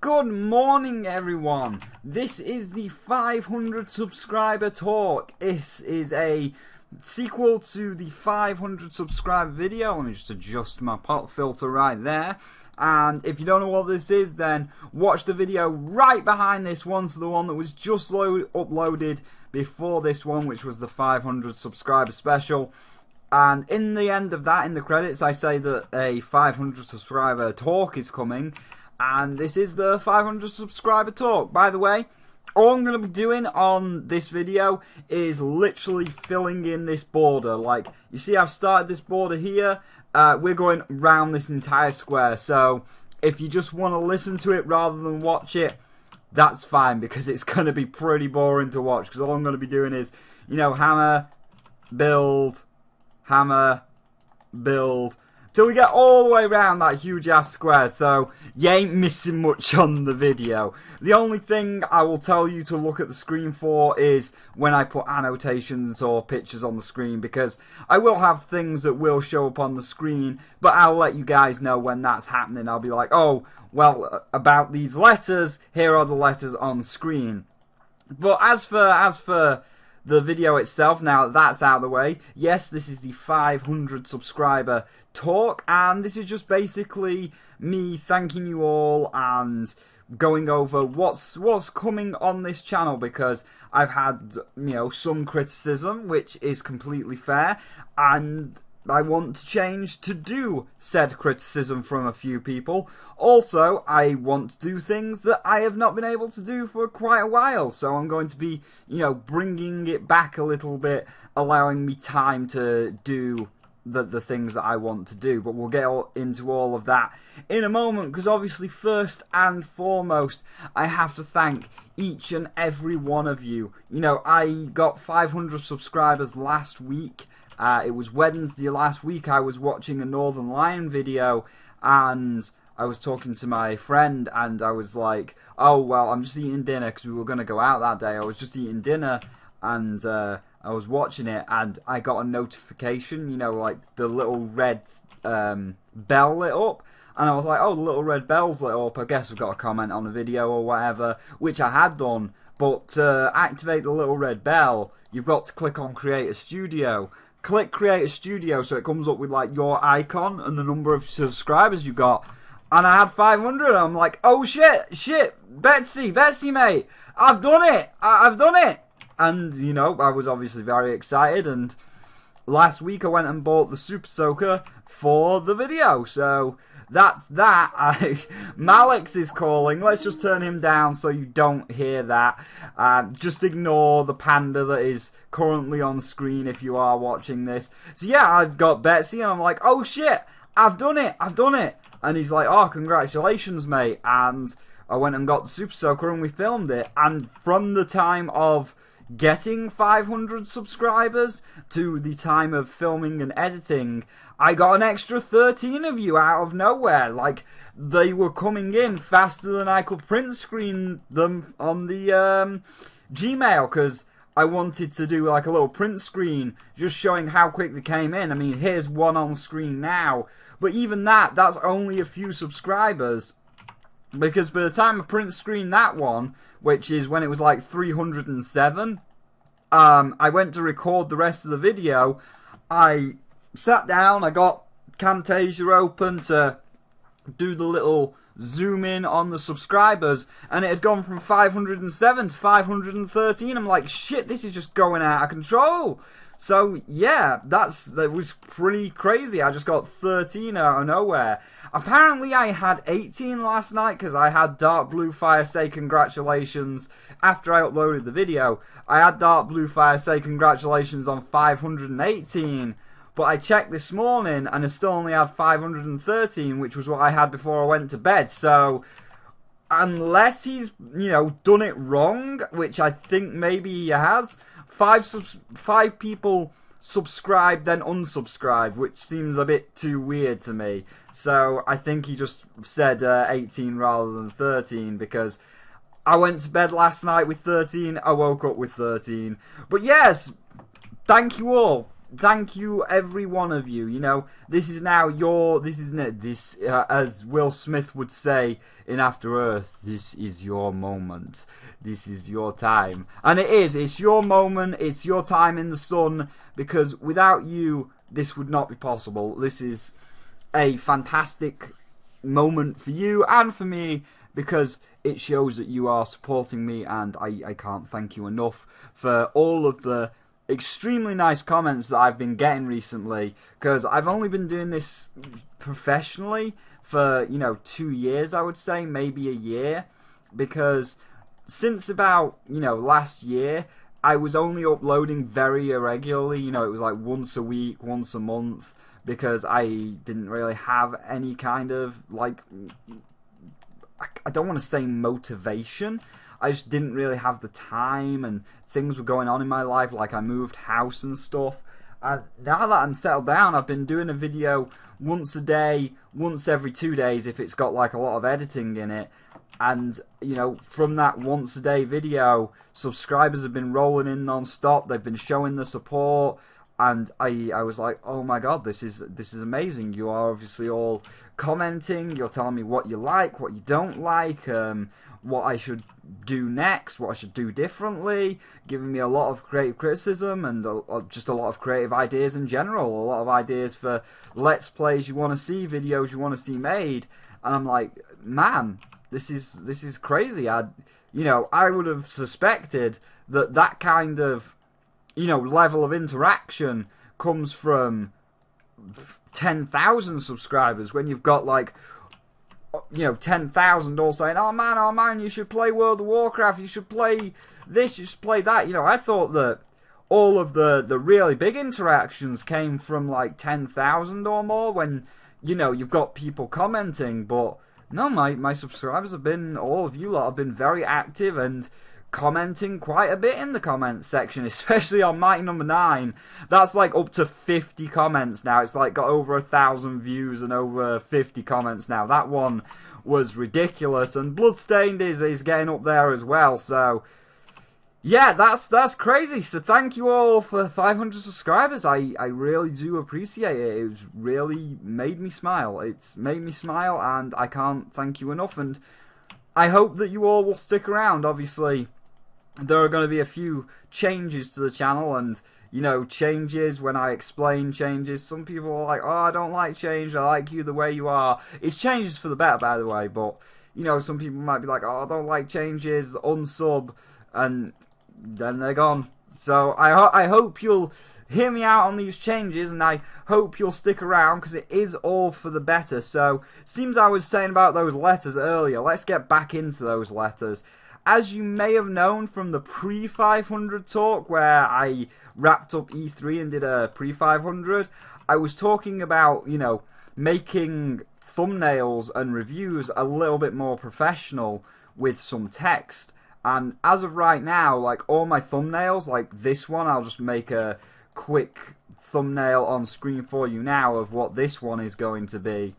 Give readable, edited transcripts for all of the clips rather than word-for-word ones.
Good morning, everyone. This is the 500 subscriber talk. This is a sequel to the 500 subscriber video. Let me just adjust my pop filter right there. And if you don't know what this is, then watch the video right behind this one. So the one that was just uploaded before this one, which was the 500 subscriber special. And in the end of that, in the credits, I say that a 500 subscriber talk is coming. And this is the 500 subscriber talk. By the way, all I'm going to be doing on this video is literally filling in this border. Like, you see I've started this border here. We're going round this entire square. So, if you just want to listen to it rather than watch it, that's fine. Because it's going to be pretty boring to watch. Because all I'm going to be doing is, you know, hammer, build, till we get all the way around that huge ass square. So you ain't missing much on the video. The only thing I will tell you to look at the screen for is when I put annotations or pictures on the screen, because I will have things that will show up on the screen, but I'll let you guys know when that's happening. I'll be like, oh, well, about these letters, here are the letters on screen. But as for the video itself, now that that's out of the way, yes, this is the 500 subscriber talk, and this is just basically me thanking you all and going over what's coming on this channel, because I've had, you know, some criticism, which is completely fair, and I want to change to do said criticism from a few people. Also, I want to do things that I have not been able to do for quite a while. So I'm going to be, you know, bringing it back a little bit, allowing me time to do the things that I want to do. But we'll get into all of that in a moment, because obviously first and foremost, I have to thank each and every one of you. You know, I got 500 subscribers last week. It was Wednesday last week. I was watching a Northern Lion video, and I was talking to my friend, and I was like, oh, well, I'm just eating dinner, because we were going to go out that day. I was just eating dinner, and I was watching it, and I got a notification, you know, like the little red bell lit up, and I was like, oh, the little red bell's lit up, I guess I've got a comment on the video or whatever, which I had done. But to activate the little red bell, you've got to click on Create a Studio. Click Create a Studio, so it comes up with like your icon and the number of subscribers you got. And I had 500, and I'm like, oh shit, Betsy mate, I've done it, I've done it. And, you know, I was obviously very excited, and last week I went and bought the Super Soaker for the video, so that's that. Malix is calling. Let's just turn him down so you don't hear that. Just ignore the panda that is currently on screen if you are watching this. So yeah, I've got Betsy, and I'm like, oh shit, I've done it. And he's like, oh, congratulations, mate. And I went and got the Super Soaker, and we filmed it. And from the time of getting 500 subscribers to the time of filming and editing, I got an extra 13 of you out of nowhere. Like, they were coming in faster than I could print screen them on the Gmail, because I wanted to do like a little print screen just showing how quick they came in. I mean, here's one on screen now, but even that's only a few subscribers, because by the time I print screen that one, which is when it was like 307, I went to record the rest of the video. I sat down, I got Camtasia open to do the little zoom in on the subscribers, and it had gone from 507 to 513. I'm like, shit, this is just going out of control. So yeah, that was pretty crazy. I just got 13 out of nowhere. Apparently I had 18 last night, because I had Dark Blue Fire say congratulations after I uploaded the video. I had Dark Blue Fire say congratulations on 518. But I checked this morning, and I still only had 513, which was what I had before I went to bed. So, unless he's, you know, done it wrong, which I think maybe he has, 5 people subscribed then unsubscribed, which seems a bit too weird to me. So, I think he just said 18 rather than 13, because I went to bed last night with 13, I woke up with 13. But yes, thank you all. thank you, every one of you. You know, this is now as Will Smith would say in After Earth, this is your moment. This is your time. And it is. It's your moment. It's your time in the sun. Because without you, this would not be possible. This is a fantastic moment for you and for me, because it shows that you are supporting me, and I can't thank you enough for all of the extremely nice comments that I've been getting recently, because I've only been doing this professionally for, 2 years, I would say, maybe a year, because since about, last year, I was only uploading very irregularly. It was like once a week, once a month, because I didn't really have any kind of, I don't want to say motivation. I just didn't really have the time, and things were going on in my life, like I moved house and stuff. And now that I'm settled down, I've been doing a video once a day, once every 2 days if it's got like a lot of editing in it. And, from that once a day video, subscribers have been rolling in non-stop. They've been showing the support. And I was like, oh my god, this is amazing. You are obviously all commenting. You're telling me what you like, what you don't like, what I should do next, what I should do differently, giving me a lot of creative criticism and just a lot of creative ideas in general, a lot of ideas for Let's Plays you want to see, videos you want to see made. And I'm like, man, this is crazy. I would have suspected that kind of level of interaction comes from 10,000 subscribers, when you've got 10,000 all saying, oh man, you should play World of Warcraft, you should play this, you should play that. I thought that all of the really big interactions came from 10,000 or more, when you've got people commenting. But no, my subscribers have been, all of you lot have been very active and commenting quite a bit in the comments section, especially on Mighty Number 9. That's up to 50 comments now. It's got over 1,000 views and over 50 comments now. That one was ridiculous, and Bloodstained is getting up there as well. So yeah, that's crazy. So thank you all for 500 subscribers. I really do appreciate it. It's really made me smile. It's made me smile, and I can't thank you enough. And I hope that you all will stick around. Obviously, there are going to be a few changes to the channel, and changes when I explain changes. Some people are like, oh, I don't like change, I like you the way you are. It's changes for the better, by the way, but some people might be like, oh, I don't like changes, unsub, and then they're gone. So I hope you'll hear me out on these changes, and I hope you'll stick around, because it is all for the better. So, seems I was saying about those letters earlier, let's get back into those letters. As you may have known from the pre-500 talk, where I wrapped up E3 and did a pre-500, I was talking about, making thumbnails and reviews a little bit more professional with some text. And as of right now, all my thumbnails, this one, I'll just make a quick thumbnail on screen for you now of what this one is going to be.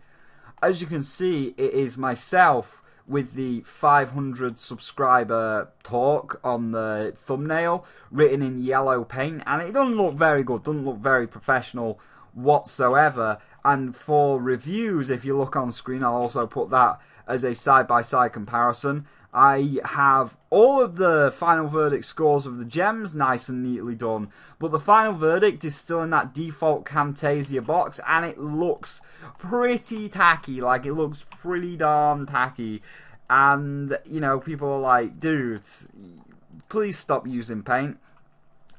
As you can see, it is myself with the 500 subscriber talk on the thumbnail, written in yellow paint, and it doesn't look very good, doesn't look very professional whatsoever. And for reviews, if you look on screen, I'll also put that as a side-by-side comparison. I have all of the final verdict scores of the gems nice and neatly done, but the final verdict is still in that default Camtasia box, and it looks pretty tacky. It looks pretty darn tacky. And, people are like, dude, please stop using paint.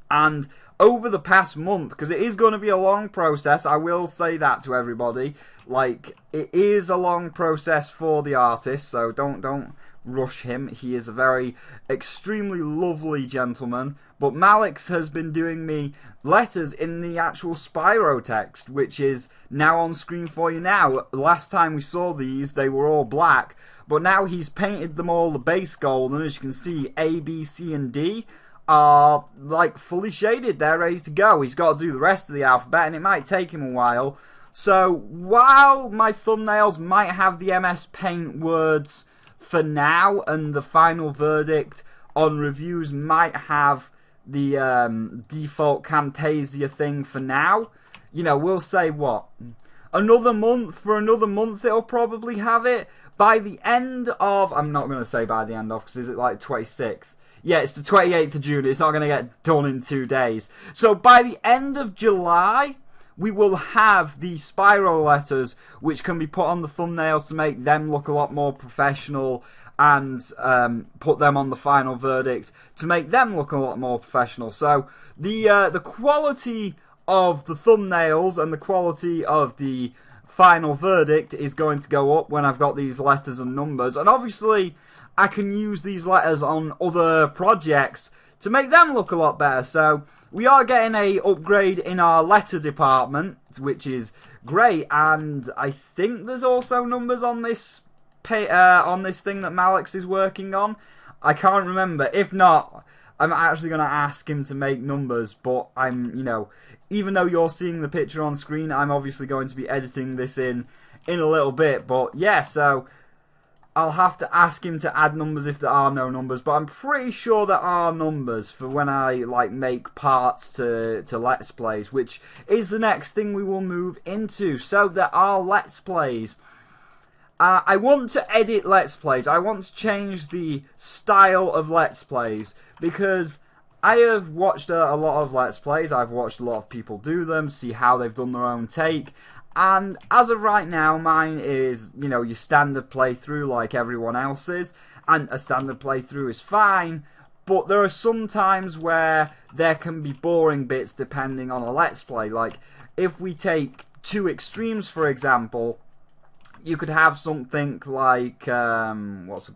And over the past month, because it is going to be a long process, I will say that to everybody. It is a long process for the artist, so don't rush him. He is a very extremely lovely gentleman. But Malix has been doing me letters in the actual Spyro text, which is now on screen for you now. Last time we saw these, they were all black, but now he's painted them all the base gold, and as you can see, A, B, C, and D are fully shaded. They're ready to go. He's got to do the rest of the alphabet, and it might take him a while. So while my thumbnails might have the MS Paint words for now, and the final verdict on reviews might have default Camtasia thing for now. You know, we'll say what? Another month? For another month it'll probably have it. By the end of... I'm not going to say by the end of, because is it like 26th? Yeah, it's the 28th of June. It's not going to get done in 2 days. So by the end of July, we will have the Spyro letters, which can be put on the thumbnails to make them look a lot more professional, and put them on the final verdict to make them look a lot more professional. So the quality of the thumbnails and the quality of the final verdict is going to go up when I've got these letters and numbers. And obviously, I can use these letters on other projects to make them look a lot better. So we are getting a upgrade in our letter department, which is great. And I think there's also numbers on this thing that Malex is working on. I can't remember. If not, I'm actually going to ask him to make numbers. But I'm, you know, even though you're seeing the picture on screen, I'm obviously going to be editing this in a little bit. But yeah, so I'll have to ask him to add numbers if there are no numbers, but I'm pretty sure there are numbers for when I like make parts to Let's Plays, which is the next thing we will move into. So there are Let's Plays. I want to edit Let's Plays. I want to change the style of Let's Plays, because I have watched a lot of Let's Plays. I've watched a lot of people do them, see how they've done their own take. And as of right now, mine is, you know, your standard playthrough like everyone else's. And a standard playthrough is fine, but there are some times where there can be boring bits depending on a Let's Play. Like, if we take two extremes, for example, you could have something like, what's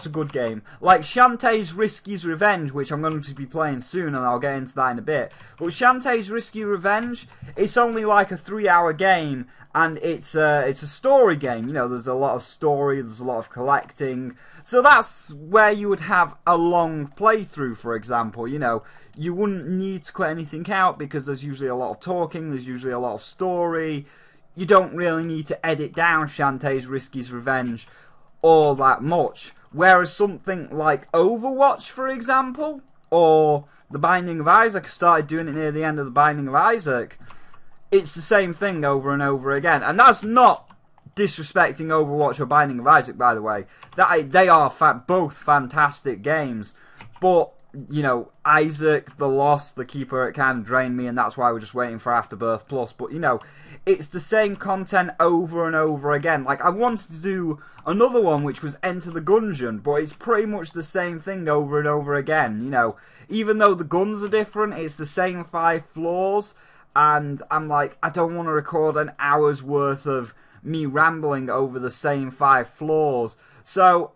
a good game? Like Shantae's Risky's Revenge, which I'm going to be playing soon, and I'll get into that in a bit. But Shantae's Risky Revenge, it's only like a 3-hour game, and it's a story game. You know, there's a lot of story, there's a lot of collecting. So that's where you would have a long playthrough, for example. You know, you wouldn't need to cut anything out, because there's usually a lot of talking, there's usually a lot of story. You don't really need to edit down Shantae's Risky's Revenge all that much. Whereas something like Overwatch, for example, or The Binding of Isaac, I started doing it near the end of The Binding of Isaac, it's the same thing over and over again. And that's not disrespecting Overwatch or Binding of Isaac, by the way. They are both fantastic games. But, you know, Isaac, The Lost, The Keeper, it kind of drained me, and that's why we're just waiting for Afterbirth Plus. But, you know, it's the same content over and over again. Like, I wanted to do another one which was Enter the Gungeon, but it's pretty much the same thing over and over again. You know, even though the guns are different, it's the same 5 floors, and I'm like, I don't want to record an hour's worth of me rambling over the same 5 floors. So,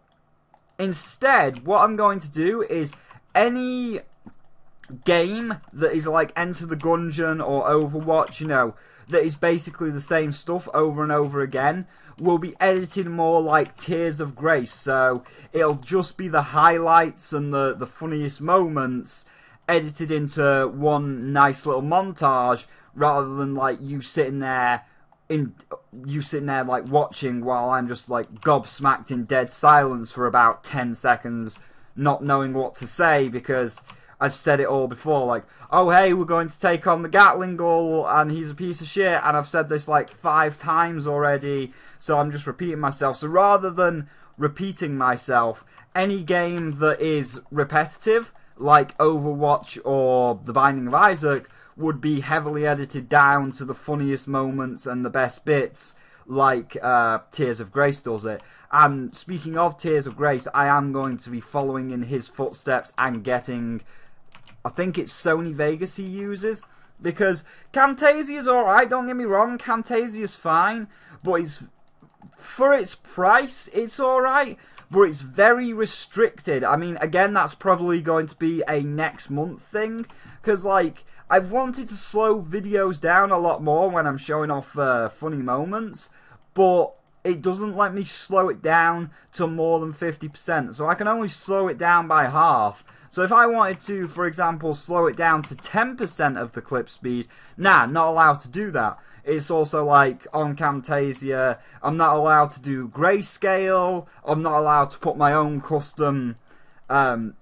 instead, what I'm going to do is any game that is like Enter the Gungeon or Overwatch, you know, that is basically the same stuff over and over again, will be edited more like Tears of Grace. So it'll just be the highlights and the funniest moments edited into one nice little montage, rather than like you sitting there like watching while I'm just like gobsmacked in dead silence for about 10 seconds, not knowing what to say, because I've said it all before, like, oh hey, we're going to take on the Gatling Gull, and he's a piece of shit, and I've said this like 5 times already, so I'm just repeating myself. So rather than repeating myself, any game that is repetitive, like Overwatch or The Binding of Isaac, would be heavily edited down to the funniest moments and the best bits, like Tears of Grace does it. And speaking of Tears of Grace, I am going to be following in his footsteps and getting, I think it's Sony Vegas he uses, because Camtasia's alright, don't get me wrong, Camtasia's fine, but it's, for its price, it's alright, but it's very restricted. I mean, again, that's probably going to be a next month thing, because, like, I've wanted to slow videos down a lot more when I'm showing off funny moments, but it doesn't let me slow it down to more than 50%, so I can only slow it down by half. So if I wanted to, for example, slow it down to 10% of the clip speed, nah, not allowed to do that. It's also like on Camtasia, I'm not allowed to do grayscale, I'm not allowed to put my own custom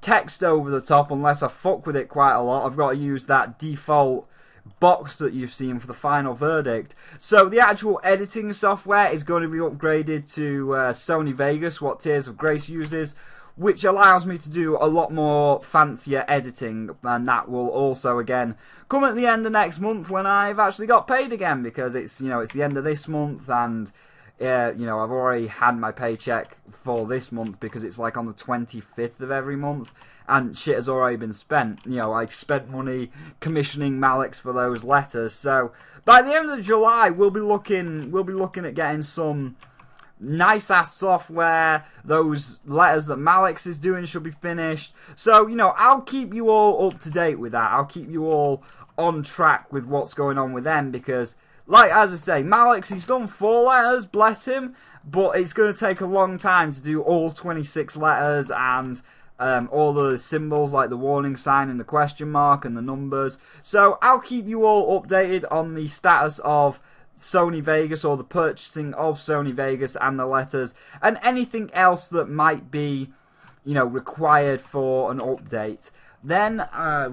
text over the top unless I fuck with it quite a lot. I've got to use that default box that you've seen for the final verdict. So the actual editing software is going to be upgraded to Sony Vegas, what Tears of Grace uses, which allows me to do a lot more fancier editing, and that will also again come at the end of next month when I've actually got paid again, because it's, you know, it's the end of this month, and you know, I've already had my paycheck for this month because it's like on the 25th of every month, and shit has already been spent. You know, I spent money commissioning Malex for those letters. So by the end of July, we'll be looking at getting some nice ass software. Those letters that Malex is doing should be finished. So, you know, I'll keep you all up to date with that. I'll keep you all on track with what's going on with them, because, like, as I say, Malex, he's done 4 letters, bless him, but it's going to take a long time to do all 26 letters and all the symbols like the warning sign and the question mark and the numbers. So I'll keep you all updated on the status of Sony Vegas, or the purchasing of Sony Vegas and the letters, and anything else that might be, you know, required for an update. Then,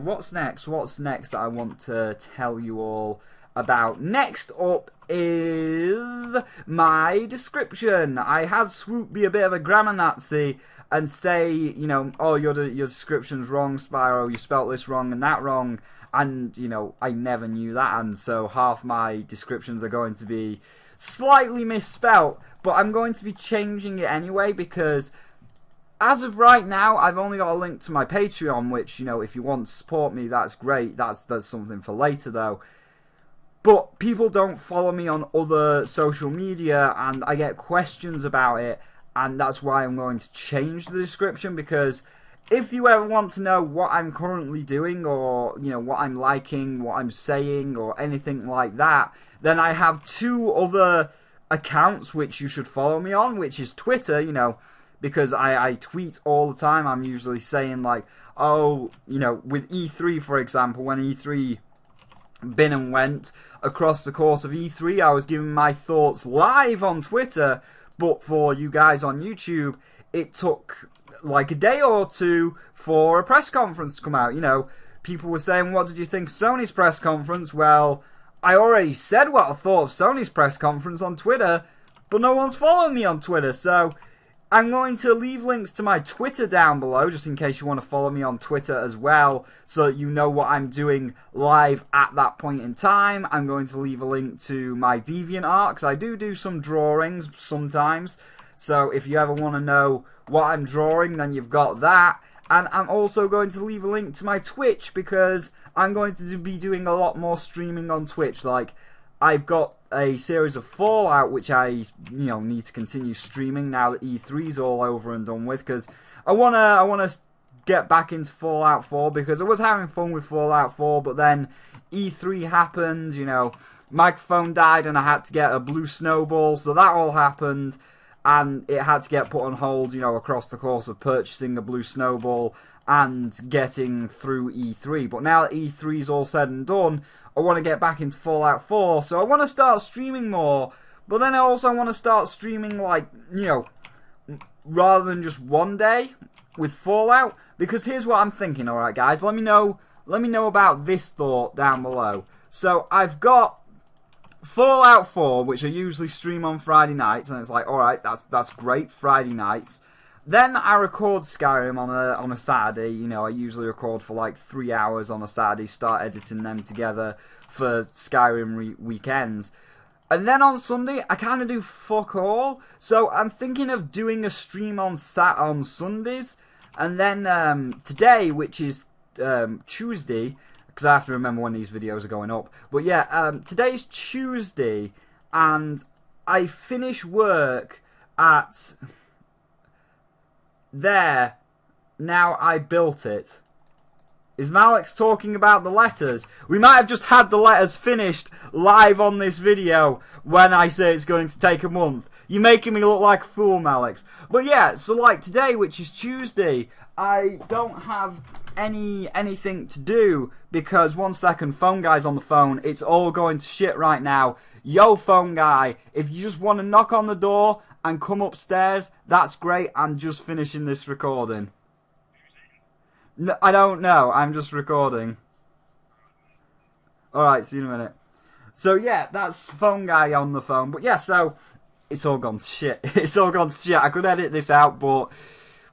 what's next? What's next that I want to tell you all about? Next up is my description. I had Swoop be a bit of a grammar Nazi and say, you know, oh, your description's wrong, Spyro, you spelt this wrong and that wrong, and, you know, I never knew that, and so half my descriptions are going to be slightly misspelt, but I'm going to be changing it anyway, because as of right now, I've only got a link to my Patreon, which, you know, if you want to support me, that's great. That's something for later, though. But people don't follow me on other social media, and I get questions about it, and that's why I'm going to change the description, because if you ever want to know what I'm currently doing, or, you know, what I'm liking, what I'm saying, or anything like that, then I have 2 other accounts which you should follow me on, which is Twitter, you know, because I tweet all the time. I'm usually saying, like, oh, you know, with E3, for example, when E3 been and went, across the course of E3, I was giving my thoughts live on Twitter, but for you guys on YouTube, it took like a day or 2 for a press conference to come out. You know, people were saying, what did you think of Sony's press conference? Well, I already said what I thought of Sony's press conference on Twitter, but no one's following me on Twitter, so I'm going to leave links to my Twitter down below, just in case you want to follow me on Twitter as well, so that you know what I'm doing live at that point in time. I'm going to leave a link to my DeviantArt, because I do some drawings sometimes, so if you ever want to know what I'm drawing, then you've got that. And I'm also going to leave a link to my Twitch, because I'm going to be doing a lot more streaming on Twitch. Like, I've got a series of Fallout which I, you know, need to continue streaming now that E3's all over and done with, because I wanna get back into Fallout 4, because I was having fun with Fallout 4, but then E3 happened, you know, microphone died and I had to get a blue snowball, so that all happened, and it had to get put on hold, you know, across the course of purchasing a blue snowball and getting through E3. But now that E3's all said and done, I want to get back into Fallout 4, so I want to start streaming more, but then I also want to start streaming, like, you know, rather than just one day with Fallout, because here's what I'm thinking, alright guys, let me know about this thought down below. So, I've got Fallout 4, which I usually stream on Friday nights, and it's like, alright, that's great, Friday nights. Then I record Skyrim on a Saturday. You know, I usually record for like 3 hours on a Saturday, start editing them together for Skyrim weekends. And then on Sunday, I kind of do fuck all. So I'm thinking of doing a stream on Sundays. And then today, which is Tuesday, because I have to remember when these videos are going up. But yeah, today's Tuesday, and I finish work at there. Now I built it. Is Malex talking about the letters? We might have just had the letters finished live on this video when I say it's going to take a month. You're making me look like a fool, Malex. But yeah, so like today, which is Tuesday, I don't have anything to do, because one second, phone guy's on the phone. It's all going to shit right now. Yo, phone guy, if you just want to knock on the door and come upstairs, that's great. I'm just finishing this recording. No, I don't know. I'm just recording. Alright, see you in a minute. So yeah, that's phone guy on the phone. But yeah, so it's all gone to shit. It's all gone to shit. I could edit this out, but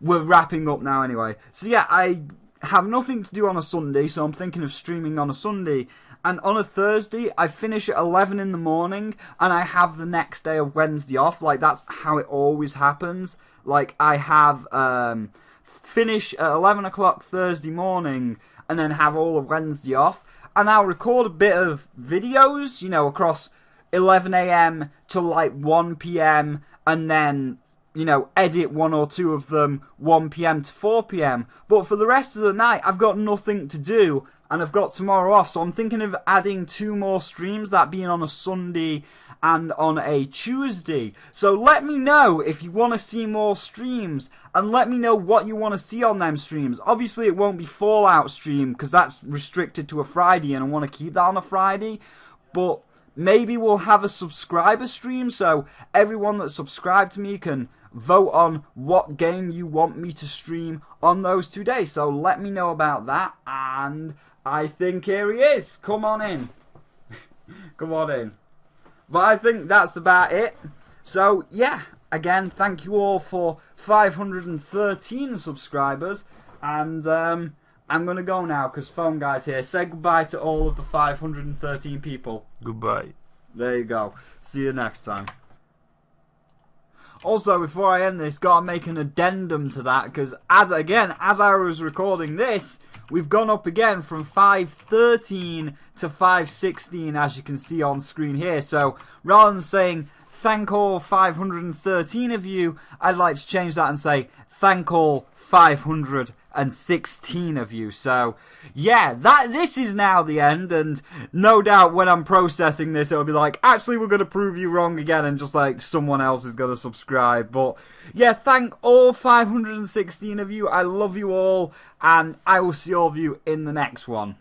we're wrapping up now anyway. So yeah, I have nothing to do on a Sunday, so I'm thinking of streaming on a Sunday. And on a Thursday, I finish at 11 in the morning, and I have the next day of Wednesday off. Like, that's how it always happens. Like, I have finish at 11 o'clock Thursday morning, and then have all of Wednesday off. And I'll record a bit of videos, you know, across 11 a.m. to like 1 p.m. and then, you know, edit one or two of them 1 p.m. to 4 p.m. But for the rest of the night, I've got nothing to do, and I've got tomorrow off. So I'm thinking of adding 2 more streams, that being on a Sunday and on a Tuesday. So let me know if you want to see more streams, and let me know what you want to see on them streams. Obviously it won't be Fallout stream, because that's restricted to a Friday, and I want to keep that on a Friday. But maybe we'll have a subscriber stream, so everyone that subscribed to me can vote on what game you want me to stream on those 2 days. So let me know about that, and I think here he is. Come on in. Come on in. But I think that's about it. So yeah, again, thank you all for 513 subscribers, and I'm going to go now because Phone Guy's here. Say goodbye to all of the 513 people. Goodbye. There you go. See you next time. Also, before I end this, gotta make an addendum to that, because as I was recording this, we've gone up again from 513 to 516, as you can see on screen here. So rather than saying thank all 513 of you, I'd like to change that and say thank all 516 of you. So yeah, this is now the end, and no doubt when I'm processing this, it'll be like, actually we're going to prove you wrong again, and just like someone else is going to subscribe. But yeah, thank all 516 of you. I love you all, and I will see all of you in the next one.